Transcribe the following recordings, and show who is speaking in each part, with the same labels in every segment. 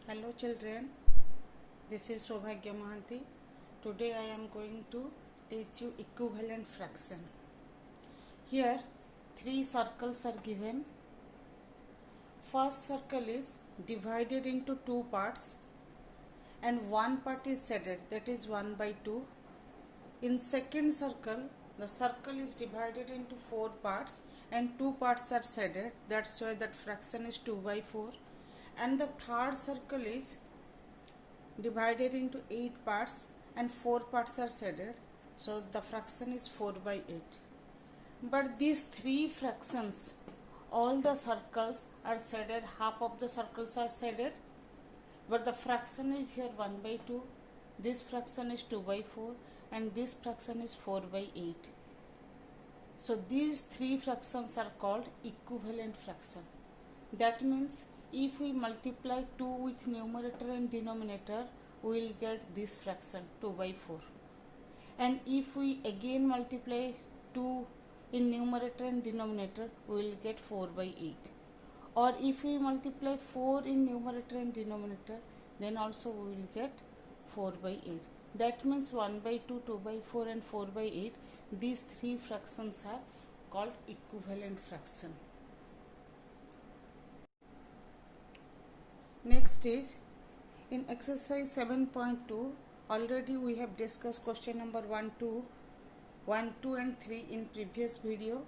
Speaker 1: Hello children, this is Sobhagya Mahanti. Today I am going to teach you equivalent fraction. Here 3 circles are given. First circle is divided into 2 parts and one part is shaded, that is 1 by 2. In second circle, the circle is divided into 4 parts and 2 parts are shaded, that's why that fraction is 2 by 4. And the third circle is divided into 8 parts and 4 parts are shaded, so the fraction is 4 by 8. But these 3 fractions, all the circles are shaded, half of the circles are shaded, but the fraction is here 1 by 2, this fraction is 2 by 4 and this fraction is 4 by 8. So these 3 fractions are called equivalent fraction. That means if we multiply 2 with numerator and denominator, we will get this fraction 2 by 4. And if we again multiply 2 in numerator and denominator, we will get 4 by 8. Or if we multiply 4 in numerator and denominator, then also we will get 4 by 8. That means 1 by 2, 2 by 4 and 4 by 8. These 3 fractions are called equivalent fraction. Next is in exercise 7.2, already we have discussed question number 1, 2 and 3 in previous video.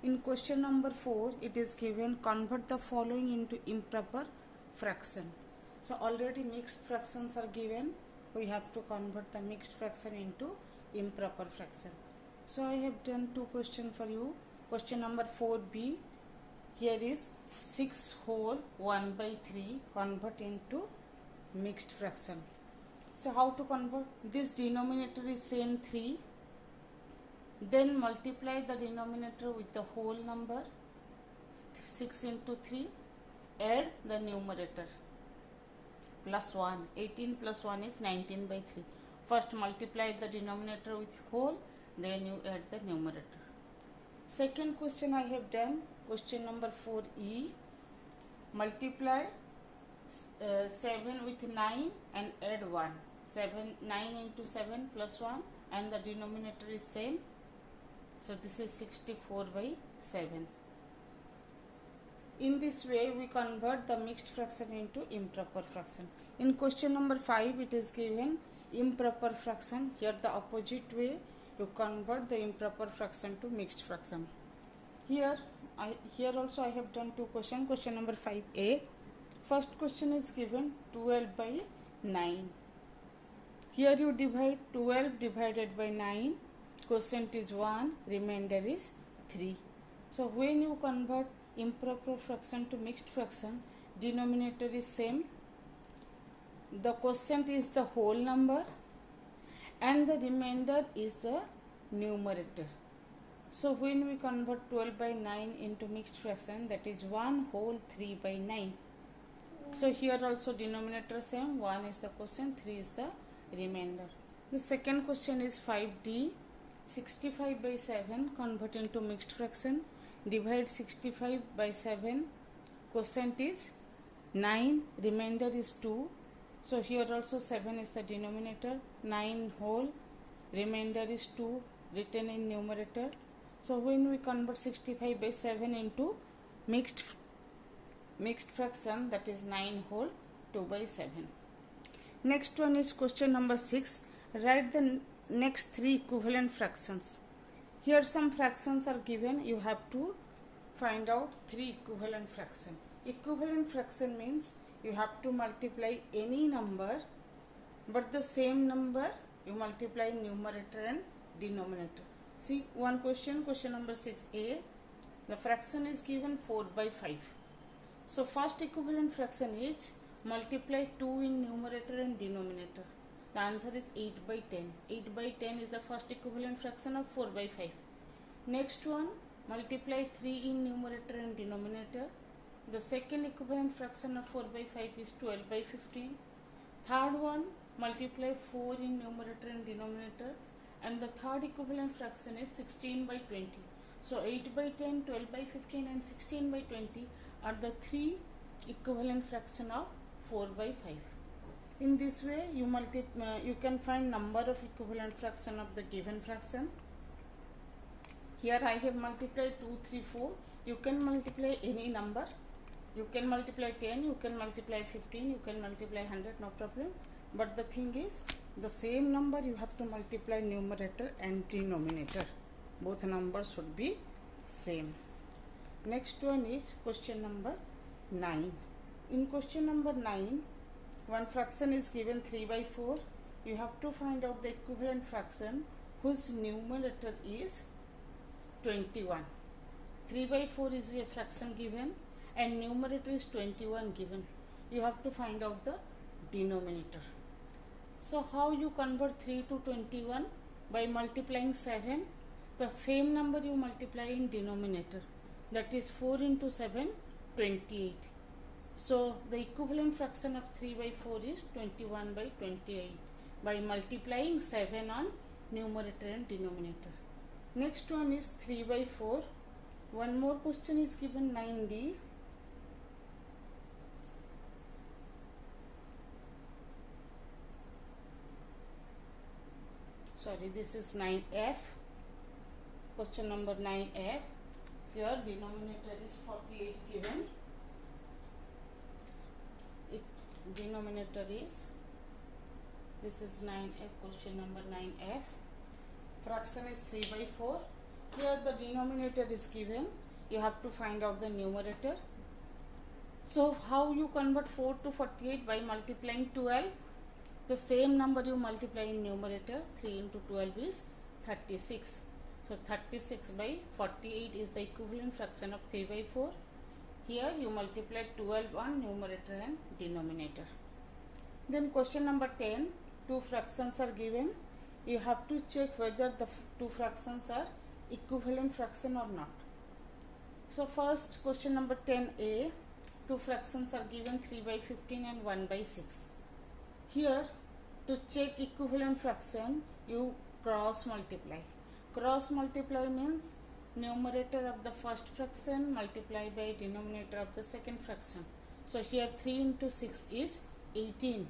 Speaker 1: In question number 4, it is given convert the following into improper fraction. So already mixed fractions are given. We have to convert the mixed fraction into improper fraction. So I have done 2 questions for you. Question number 4b, here is 6 whole 1 by 3 convert into mixed fraction. So how to convert? This denominator is same 3. Then multiply the denominator with the whole number 6 into 3. Add the numerator plus 1. 18 plus 1 is 19 by 3. First multiply the denominator with whole, then you add the numerator. Second question I have done, question number 4e. Multiply 7 with 9 and add 1. 9 into 7 plus 1 and the denominator is same. So this is 64 by 7. In this way we convert the mixed fraction into improper fraction. In question number 5 it is given improper fraction. Here the opposite way you convert the improper fraction to mixed fraction. Here also I have done 2 questions. Question number 5a. First question is given 12 by 9. Here you divide 12 divided by 9. Quotient is 1, remainder is 3. So when you convert improper fraction to mixed fraction, denominator is same, the quotient is the whole number and the remainder is the numerator. So when we convert 12 by 9 into mixed fraction, that is 1 whole 3 by 9. So here also denominator same, 1 is the quotient, 3 is the remainder. The second question is 5d. 65 by 7 convert into mixed fraction. Divide 65 by 7. Quotient is 9, remainder is 2. So here also 7 is the denominator, 9 whole, remainder is 2 written in numerator. So when we convert 65 by 7 into mixed fraction, that is 9 whole 2 by 7. Next one is question number 6. Write the next 3 equivalent fractions. Here some fractions are given. You have to find out 3 equivalent fractions. Equivalent fraction means you have to multiply any number, but the same number you multiply numerator and denominator. See one question, question number 6a. The fraction is given 4 by 5. So first equivalent fraction is multiply 2 in numerator and denominator. The answer is 8 by 10. 8 by 10 is the first equivalent fraction of 4 by 5. Next one, multiply 3 in numerator and denominator. The second equivalent fraction of 4 by 5 is 12 by 15. Third one, multiply 4 in numerator and denominator. And the third equivalent fraction is 16 by 20. So 8 by 10, 12 by 15 and 16 by 20 are the 3 equivalent fraction of 4 by 5. In this way, you can find number of equivalent fraction of the given fraction. Here I have multiplied 2, 3, 4. You can multiply any number. You can multiply 10, you can multiply 15, you can multiply 100, no problem. But the thing is, the same number you have to multiply numerator and denominator. Both numbers should be same. Next one is question number 9. In question number 9, one fraction is given 3 by 4. You have to find out the equivalent fraction whose numerator is 21. 3 by 4 is a fraction given and numerator is 21 given. You have to find out the denominator. So how you convert 3 to 21? By multiplying 7. The same number you multiply in denominator. That is 4 into 7, 28. So the equivalent fraction of 3 by 4 is 21 by 28 by multiplying 7 on numerator and denominator. Next one is 3 by 4. One more question is given 9D. Sorry, this is 9F. Question number 9F. Here denominator is 48 given. Denominator is, this is 9F, question number 9F. Fraction is 3 by 4. Here the denominator is given. You have to find out the numerator. So how you convert 4 to 48? By multiplying 12. The same number you multiply in numerator. 3 into 12 is 36. So 36 by 48 is the equivalent fraction of 3 by 4. Here you multiply 12 on numerator and denominator. Then question number 10. Two fractions are given. You have to check whether the two fractions are equivalent fraction or not. So first question number 10A. Two fractions are given, 3 by 15 and 1 by 6. Here to check equivalent fraction you cross multiply. Cross multiply means numerator of the first fraction multiplied by denominator of the second fraction. So here 3 into 6 is 18.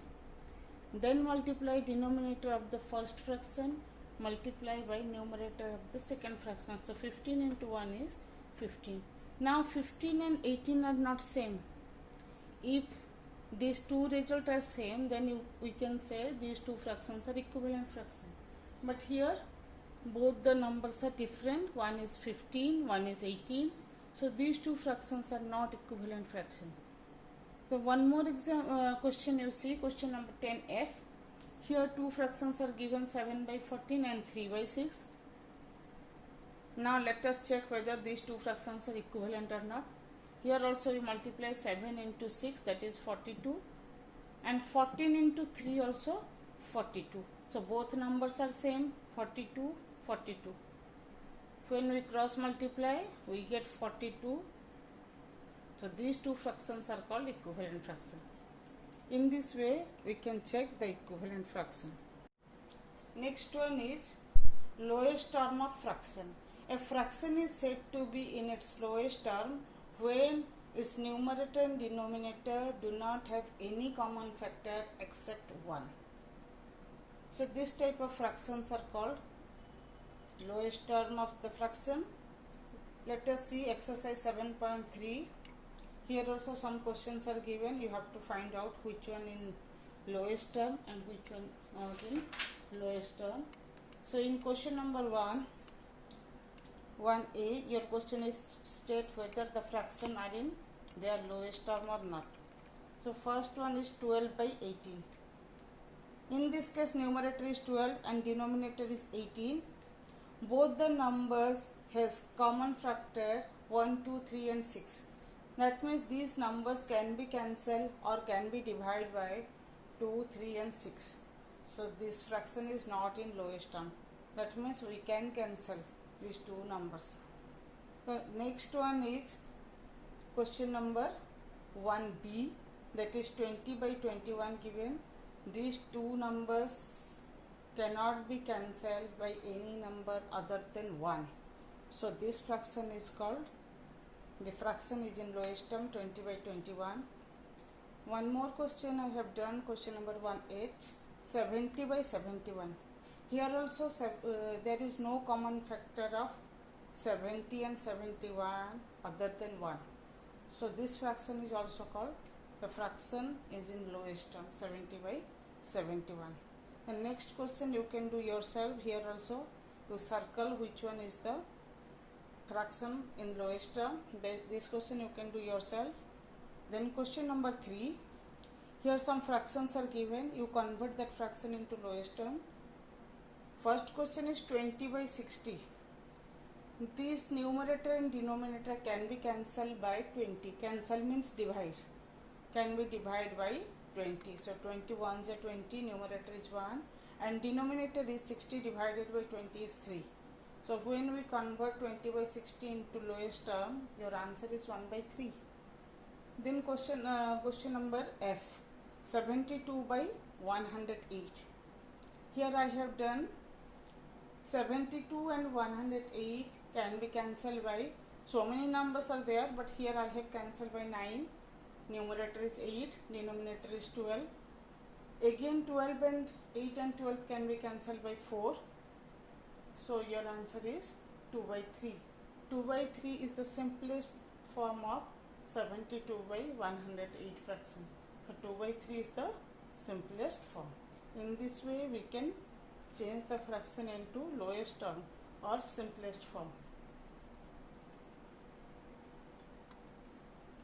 Speaker 1: Then multiply denominator of the first fraction multiply by numerator of the second fraction. So 15 into 1 is 15. Now 15 and 18 are not same. If these two results are same, then we can say these two fractions are equivalent fraction. But here both the numbers are different. One is 15, one is 18. So these two fractions are not equivalent fraction. So one more question you see, question number 10F. Here two fractions are given, 7 by 14 and 3 by 6. Now let us check whether these two fractions are equivalent or not. Here also we multiply 7 into 6, that is 42, and 14 into 3 also 42. So both numbers are same, 42, 42. When we cross multiply, we get 42. So these two fractions are called equivalent fraction. In this way, we can check the equivalent fraction. Next one is lowest term of fraction. A fraction is said to be in its lowest term when its numerator and denominator do not have any common factor except 1. So this type of fractions are called lowest term of the fraction. Let us see exercise 7.3. Here also some questions are given. You have to find out which one in lowest term and which one not in lowest term. So in question number 1A, your question is state whether the fraction are in their lowest term or not. So first one is 12 by 18. In this case numerator is 12 and denominator is 18. Both the numbers has common factor 1, 2, 3 and 6. That means these numbers can be cancelled or can be divided by 2, 3 and 6. So this fraction is not in lowest term. That means we can cancel these two numbers. The next one is question number 1B, that is 20 by 21 given. These two numbers cannot be cancelled by any number other than 1. So this fraction is called, the fraction is in lowest term 20 by 21. One more question I have done, question number 1H, 70 by 71. Here also there is no common factor of 70 and 71 other than 1. So this fraction is also called, the fraction is in lowest term, 70 by 71. The next question you can do yourself. Here also you circle which one is the fraction in lowest term. This question you can do yourself. Then question number 3, here some fractions are given, you convert that fraction into lowest term. First question is 20 by 60. This numerator and denominator can be cancelled by 20. Cancel means divide. Can be divided by 20. So 21 is 20, numerator is 1 and denominator is 60 divided by 20 is 3. So when we convert 20 by 60 into lowest term, your answer is 1 by 3. Then question number F, 72 by 108. Here I have done 72 and 108 can be cancelled by, so many numbers are there, but here I have cancelled by 9. Numerator is 8, denominator is 12. Again 12 and 8 and 12 can be cancelled by 4. So your answer is 2 by 3. 2 by 3 is the simplest form of 72 by 108 fraction. So 2 by 3 is the simplest form. In this way we can change the fraction into lowest term or simplest form.